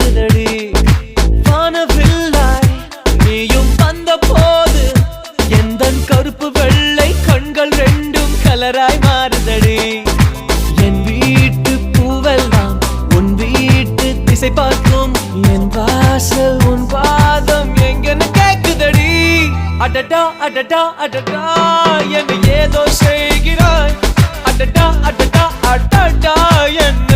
கேக்குதடி வானவில்லாய் நீயும் வந்த போது எந்தன் கருப்பு வெள்ளை கண்கள் ரெண்டும் கலராய் மாறுதடி என் வீட்டு பூவெல்லாம் உன் வீட்டு திசை பார்க்கும் என் வாசல் உன் பாதம் எங்கன்னு கேக்குதடி அடடா அடடா அடடா என்ன ஏதோ செய்கிறாய் அடடா அடடா அடடா என்ன